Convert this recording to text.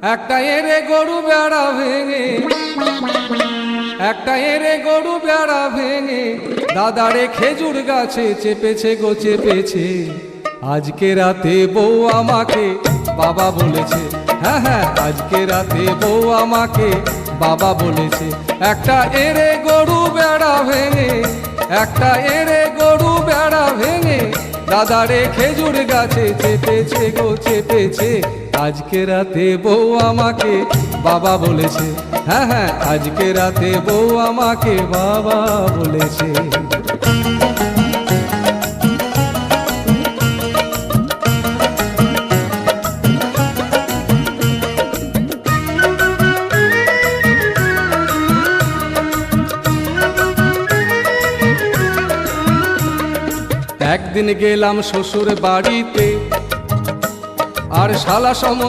একটা এরে গরু বেড়া ভেঙে, একটা এরে গরু বেড়া ভেঙে দাদারে খেজুর গাছে চেপেছে গো চেপেছে। আজকে রাতে বউ আমাকে বাবা বলেছে, হ্যাঁ হ্যাঁ আজকে রাতে বউ আমাকে বাবা বলেছে। একটা এরে গরু বেড়া ভেঙে, একটা এরে গরু বেড়া ভেঙে দাদারে খেজুর গাছে চেপেছে গো চেপেছে। আজকে রাতে বউ আমাকে বাবা বলেছে, হ্যাঁ হ্যাঁ আজকে রাতে বউ আমাকে বাবা বলেছে। একদিন গেলাম শ্বশুর বাড়িতে, আর শালা সম